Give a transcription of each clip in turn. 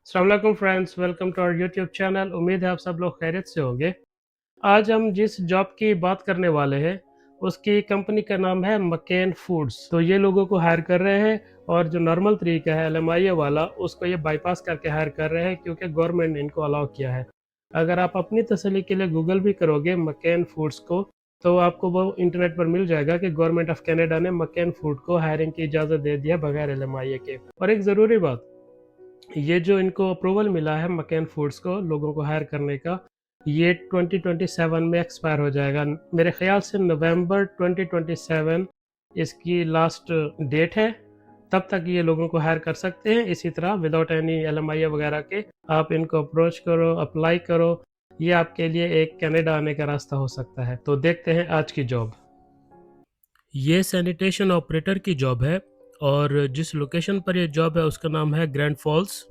अस्सलाम वालेकुम friends, welcome to our YouTube channel. उम्मीद है आप सब लोग खैरियत से होंगे। आज हम जिस जॉब की बात करने वाले हैं उसकी कंपनी का नाम है मकेन फूड्स। तो ये लोगों को हायर कर रहे हैं और जो नॉर्मल तरीका है एलएमआईए वाला उसको ये बाईपास करके हायर कर रहे हैं क्योंकि गवर्नमेंट ने इनको अलाउ किया है। अगर आप अपनी तसल्ली के लिए गूगल भी करोगे मकेन फूड्स को तो आपको वो इंटरनेट पर मिल जाएगा कि गवर्नमेंट ऑफ कनाडा ने मकेन फूड को हायरिंग की इजाज़त दे दी है बगैर एलएमआईए के। और एक ज़रूरी बात, ये जो इनको अप्रूवल मिला है मकेन फूड्स को लोगों को हायर करने का, ये 2027 में एक्सपायर हो जाएगा। मेरे ख्याल से नवंबर 2027 इसकी लास्ट डेट है। तब तक ये लोगों को हायर कर सकते हैं इसी तरह विदाउट एनी एलएमआईए वगैरह के। आप इनको अप्रोच करो, अप्लाई करो, ये आपके लिए एक कनाडा आने का रास्ता हो सकता है। तो देखते हैं आज की जॉब। ये सैनिटेशन ऑपरेटर की जॉब है और जिस लोकेशन पर ये जॉब है उसका नाम है ग्रैंड फॉल्स।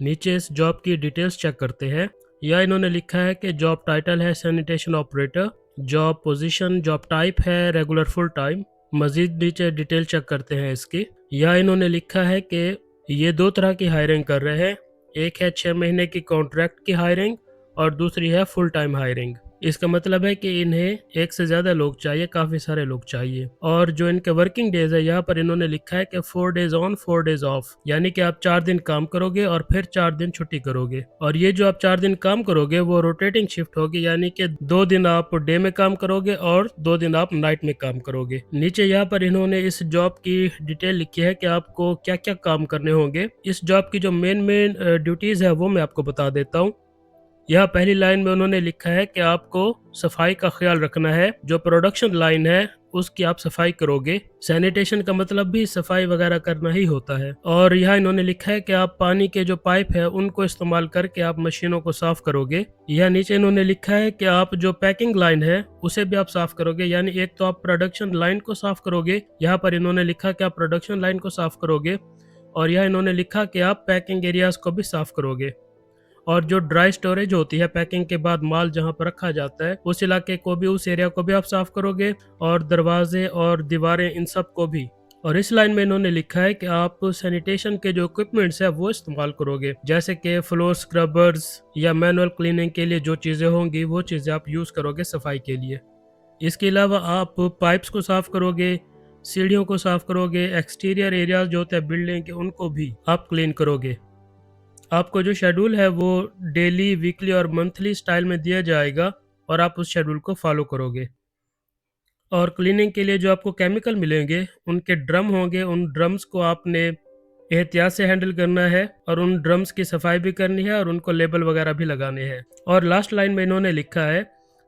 नीचे इस जॉब की डिटेल्स चेक करते हैं। यह इन्होंने लिखा है कि जॉब टाइटल है sanitation operator, job position, job type है रेगुलर फुल टाइम। मजीद नीचे डिटेल चेक करते हैं इसकी। यह इन्होंने लिखा है कि ये दो तरह की हायरिंग कर रहे हैं, एक है 6 महीने की कॉन्ट्रैक्ट की हायरिंग और दूसरी है फुल टाइम हायरिंग। इसका मतलब है कि इन्हें एक से ज़्यादा लोग चाहिए, काफ़ी सारे लोग चाहिए। और जो इनके वर्किंग डेज है यहाँ पर इन्होंने लिखा है कि 4 डेज ऑन 4 डेज ऑफ, यानी कि आप 4 दिन काम करोगे और फिर 4 दिन छुट्टी करोगे। और ये जो आप 4 दिन काम करोगे वो रोटेटिंग शिफ्ट होगी, यानी कि 2 दिन आप डे में काम करोगे और 2 दिन आप नाइट में काम करोगे। नीचे यहाँ पर इन्होंने इस जॉब की डिटेल लिखी है कि आपको क्या क्या काम करने होंगे। इस जॉब की जो मेन ड्यूटीज़ है वो मैं आपको बता देता हूँ। यह पहली लाइन में उन्होंने लिखा है कि आपको सफाई का ख्याल रखना है। जो प्रोडक्शन लाइन है उसकी आप सफाई करोगे। सैनिटेशन का मतलब भी सफाई वगैरह करना ही होता है। और यह इन्होंने लिखा है कि आप पानी के जो पाइप है उनको इस्तेमाल करके आप मशीनों को साफ करोगे। यह नीचे इन्होंने लिखा है कि आप जो पैकिंग लाइन है उसे भी आप साफ करोगे, यानी एक तो आप प्रोडक्शन लाइन को साफ करोगे, यहाँ पर इन्होंने लिखा कि आप प्रोडक्शन लाइन को साफ करोगे, और यह इन्होंने लिखा कि आप पैकिंग एरियाज को भी साफ करोगे। और जो ड्राई स्टोरेज होती है, पैकिंग के बाद माल जहाँ पर रखा जाता है, उस इलाके को भी, उस एरिया को भी आप साफ करोगे, और दरवाजे और दीवारें इन सब को भी। और इस लाइन में इन्होंने लिखा है कि आप सैनिटेशन के जो इक्विपमेंट्स है वो इस्तेमाल करोगे, जैसे कि फ्लोर स्क्रबर्स या मैनुअल क्लीनिंग के लिए जो चीज़ें होंगी वो चीज़ें आप यूज़ करोगे सफाई के लिए। इसके अलावा आप पाइप्स को साफ करोगे, सीढ़ियों को साफ करोगे, एक्सटीरियर एरियाज जो होते हैं बिल्डिंग के उनको भी आप क्लीन करोगे। आपको जो शेड्यूल है वो डेली, वीकली और मंथली स्टाइल में दिया जाएगा और आप उस शेड्यूल को फॉलो करोगे। और क्लीनिंग के लिए जो आपको केमिकल मिलेंगे उनके ड्रम होंगे, उन ड्रम्स को आपने एहतियात से हैंडल करना है और उन ड्रम्स की सफाई भी करनी है और उनको लेबल वगैरह भी लगाने हैं। और लास्ट लाइन में इन्होंने लिखा है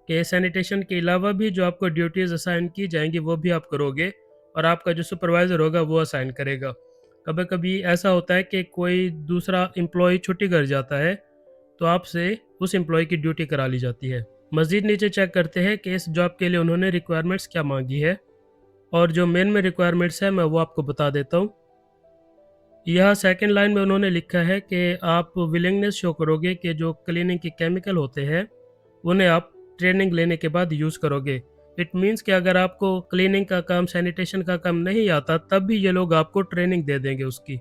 कि सैनिटेशन के अलावा भी जो आपको ड्यूटीज़ असाइन की जाएंगी वो भी आप करोगे और आपका जो सुपरवाइज़र होगा वो असाइन करेगा। कभी कभी ऐसा होता है कि कोई दूसरा एम्प्लॉय छुट्टी कर जाता है तो आपसे उस एम्प्लॉय की ड्यूटी करा ली जाती है। मज़ीद नीचे चेक करते हैं कि इस जॉब के लिए उन्होंने रिक्वायरमेंट्स क्या मांगी है, और जो मेन में रिक्वायरमेंट्स है मैं वो आपको बता देता हूँ। यह सेकंड लाइन में उन्होंने लिखा है कि आप विलिंगनेस शो करोगे कि जो क्लीनिंग के केमिकल होते हैं उन्हें आप ट्रेनिंग लेने के बाद यूज़ करोगे। इट मीन्स कि अगर आपको क्लीनिंग का काम, सैनिटेशन का काम नहीं आता तब भी ये लोग आपको ट्रेनिंग दे देंगे उसकी।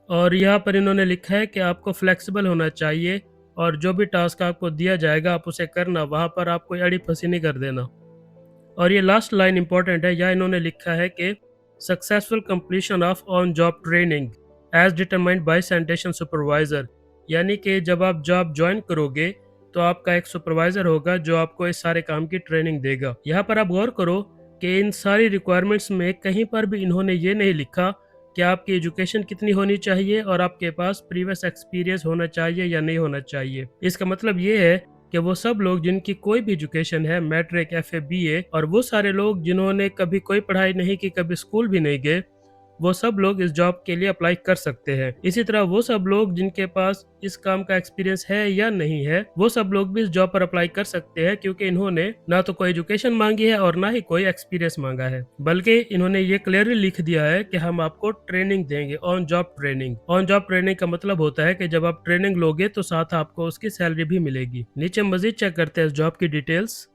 और यहाँ पर इन्होंने लिखा है कि आपको फ्लेक्सिबल होना चाहिए और जो भी टास्क आपको दिया जाएगा आप उसे करना, वहाँ पर आप कोई अड़ी फंसी नहीं कर देना। और ये लास्ट लाइन इंपॉर्टेंट है, यहाँ इन्होंने लिखा है कि successful completion of on job training as determined by sanitation supervisor, यानी कि जब आप जॉब ज्वाइन करोगे तो आपका एक सुपरवाइजर होगा जो आपको इस सारे काम की ट्रेनिंग देगा। यहाँ पर आप गौर करो कि इन सारी रिक्वायरमेंट्स में कहीं पर भी इन्होंने ये नहीं लिखा कि आपकी एजुकेशन कितनी होनी चाहिए और आपके पास प्रीवियस एक्सपीरियंस होना चाहिए या नहीं होना चाहिए। इसका मतलब ये है कि वो सब लोग जिनकी कोई भी एजुकेशन है, मैट्रिक, एफए, बीए, और वो सारे लोग जिन्होंने कभी कोई पढ़ाई नहीं की, कभी स्कूल भी नहीं गए, वो सब लोग इस जॉब के लिए अप्लाई कर सकते हैं। इसी तरह वो सब लोग जिनके पास इस काम का एक्सपीरियंस है या नहीं है, वो सब लोग भी इस जॉब पर अप्लाई कर सकते हैं, क्योंकि इन्होंने ना तो कोई एजुकेशन मांगी है और ना ही कोई एक्सपीरियंस मांगा है, बल्कि इन्होंने ये क्लियरली लिख दिया है कि हम आपको ट्रेनिंग देंगे, on job training. On job training का मतलब होता है कि जब आप ट्रेनिंग लोगे तो साथ आपको उसकी सैलरी भी मिलेगी। नीचे मजीद चेक करते हैं इस जॉब की डिटेल्स।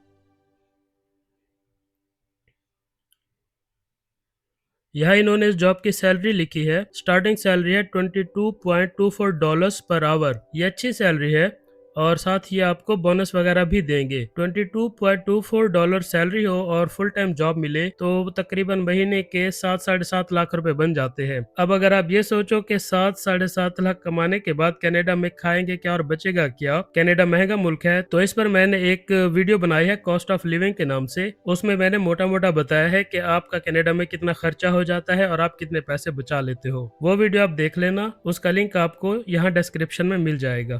यहाँ इन्होंने इस जॉब की सैलरी लिखी है, स्टार्टिंग सैलरी है $22.24 पर आवर। ये अच्छी सैलरी है और साथ ही आपको बोनस वगैरह भी देंगे। $22.24 सैलरी हो और फुल टाइम जॉब मिले तो तकरीबन महीने के 7-7.5 लाख रुपए बन जाते हैं। अब अगर आप ये सोचो कि 7-7.5 लाख कमाने के बाद कनाडा में खाएंगे क्या और बचेगा क्या, कनाडा महंगा मुल्क है, तो इस पर मैंने एक वीडियो बनाई है कॉस्ट ऑफ लिविंग के नाम से। उसमें मैंने मोटा मोटा बताया है कि आपका कनाडा में कितना खर्चा हो जाता है और आप कितने पैसे बचा लेते हो। वो वीडियो आप देख लेना, उसका लिंक आपको यहाँ डिस्क्रिप्शन में मिल जाएगा।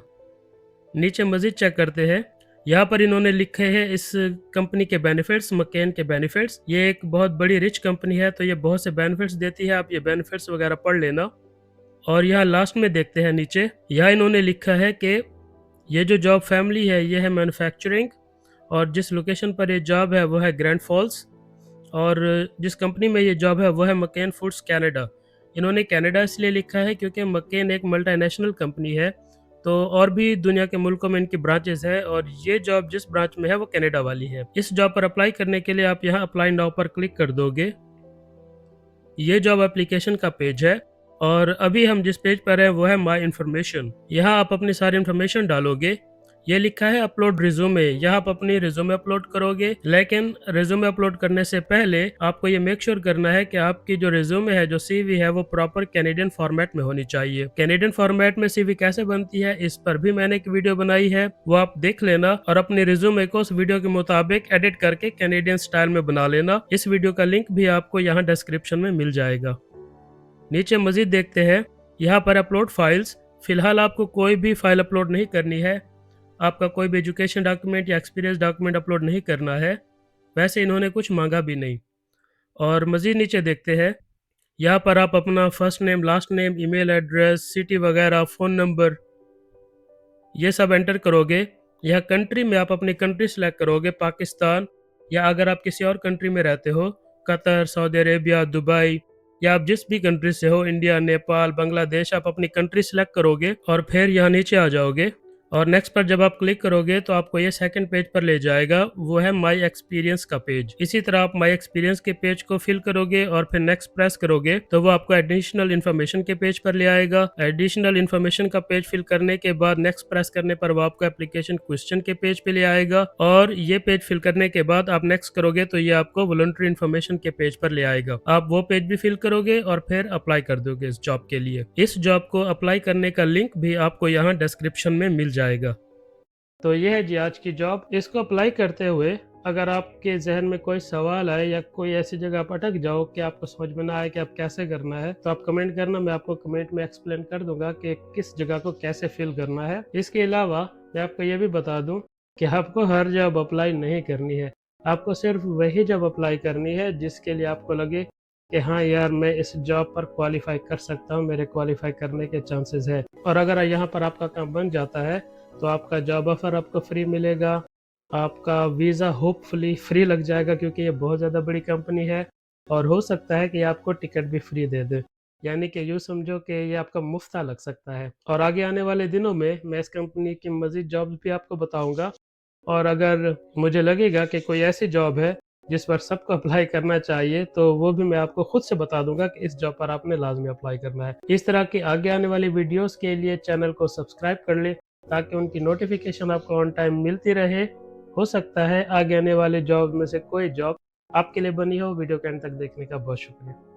नीचे मजीद चेक करते हैं। यहाँ पर इन्होंने लिखे हैं इस कंपनी के बेनिफिट्स, मकेन के बेनिफिट्स। ये एक बहुत बड़ी रिच कंपनी है तो ये बहुत से बेनिफिट्स देती है, आप ये बेनिफिट्स वगैरह पढ़ लेना। और यहाँ लास्ट में देखते हैं नीचे, यहाँ इन्होंने लिखा है कि ये जो जॉब फैमिली है ये है मैन्युफैक्चरिंग और जिस लोकेशन पर ये जॉब है वो है ग्रैंड फॉल्स और जिस कंपनी में ये जॉब है वो है मकेन फूड्स कनाडा। इन्होंने कनाडा इसलिए लिखा है क्योंकि मकेन एक मल्टीनेशनल कंपनी है, तो और भी दुनिया के मुल्कों में इनकी ब्रांचेस है और ये जॉब जिस ब्रांच में है वो कनाडा वाली है। इस जॉब पर अप्लाई करने के लिए आप यहाँ अप्लाई नाउ पर क्लिक कर दोगे। ये जॉब एप्लीकेशन का पेज है और अभी हम जिस पेज पर हैं वो है माई इन्फॉर्मेशन। यहाँ आप अपनी सारी इन्फॉर्मेशन डालोगे। ये लिखा है अपलोड रिज्यूमे, यहाँ आप अपनी रिज्यूमे अपलोड करोगे। लेकिन रिज्यूमे अपलोड करने से पहले आपको ये मेक श्योर करना है कि आपकी जो रिज्यूमे है, जो सीवी है, वो प्रॉपर कैनेडियन फॉर्मेट में होनी चाहिए। कैनेडियन फॉर्मेट में सीवी कैसे बनती है इस पर भी मैंने एक वीडियो बनाई है, वो आप देख लेना और अपने रिज्यूमे को उस वीडियो के मुताबिक एडिट करके कैनेडियन स्टाइल में बना लेना। इस वीडियो का लिंक भी आपको यहाँ डिस्क्रिप्शन में मिल जाएगा। नीचे मजीद देखते हैं, यहाँ पर अपलोड फाइल्स। फिलहाल आपको कोई भी फाइल अपलोड नहीं करनी है, आपका कोई भी एजुकेशन डॉक्यूमेंट या एक्सपीरियंस डॉक्यूमेंट अपलोड नहीं करना है। वैसे इन्होंने कुछ मांगा भी नहीं। और मजीद नीचे देखते हैं, यहाँ पर आप अपना first name, last name, email address, city वगैरह, फ़ोन नंबर, ये सब एंटर करोगे। यह कंट्री में आप अपनी कंट्री सेलेक्ट करोगे, पाकिस्तान, या अगर आप किसी और कंट्री में रहते हो, कतर, सऊदी अरेबिया, दुबई, या आप जिस भी कंट्री से हो, इंडिया, नेपाल, बांग्लादेश, आप अपनी कंट्री सेलेक्ट करोगे और फिर यहाँ नीचे आ जाओगे। और नेक्स्ट पर जब आप क्लिक करोगे तो आपको ये सेकंड पेज पर ले जाएगा, वो है माई एक्सपीरियंस का पेज। इसी तरह आप माई एक्सपीरियंस के पेज को फिल करोगे और फिर नेक्स्ट प्रेस करोगे तो वो आपको एडिशनल इन्फॉर्मेशन के पेज पर ले आएगा। एडिशनल इन्फॉर्मेशन का पेज फिल करने के बाद नेक्स्ट प्रेस करने पर वो आपको एप्लीकेशन क्वेश्चन के पेज पे ले आएगा और ये पेज फिल करने के बाद आप नेक्स्ट करोगे तो ये आपको वॉलंटरी इन्फॉर्मेशन के पेज पर ले आएगा। आप वो पेज भी फिल करोगे और फिर अप्लाई कर दोगे इस जॉब के लिए। इस जॉब को अप्लाई करने का लिंक भी आपको यहाँ डिस्क्रिप्शन में मिल जाएगा। तो ये है जी आज की जॉब। इसको अप्लाई करते हुए अगर आपके जहन में कोई सवाल आए या कोई ऐसी जगह आप अटक जाओ कि आपको समझ में ना आए कि आप कैसे करना है, तो आप कमेंट करना, मैं आपको कमेंट में एक्सप्लेन कर दूंगा कि किस जगह को कैसे फिल करना है। इसके अलावा मैं आपको ये भी बता दूं कि आपको हर जॉब अप्लाई नहीं करनी है, आपको सिर्फ वही जॉब अप्लाई करनी है जिसके लिए आपको लगे कि हाँ यार मैं इस जॉब पर क्वालिफाई कर सकता हूँ, मेरे क्वालिफाई करने के चांसेस है। और अगर यहाँ पर आपका काम बन जाता है तो आपका जॉब ऑफर आपको फ्री मिलेगा, आपका वीज़ा होपफुली फ्री लग जाएगा क्योंकि ये बहुत ज़्यादा बड़ी कंपनी है और हो सकता है कि आपको टिकट भी फ्री दे दे, यानी कि यूँ समझो कि ये आपका मुफ्ता लग सकता है। और आगे आने वाले दिनों में मैं इस कंपनी की मज़ीद जॉब्स भी आपको बताऊंगा और अगर मुझे लगेगा कि कोई ऐसी जॉब है जिस पर सबको अप्लाई करना चाहिए तो वो भी मैं आपको खुद से बता दूंगा कि इस जॉब पर आपने लाजमी अप्लाई करना है। इस तरह की आगे आने वाली वीडियोस के लिए चैनल को सब्सक्राइब कर ले ताकि उनकी नोटिफिकेशन आपको ऑन टाइम मिलती रहे। हो सकता है आगे आने वाले जॉब में से कोई जॉब आपके लिए बनी हो। वीडियो के अंत तक देखने का बहुत शुक्रिया।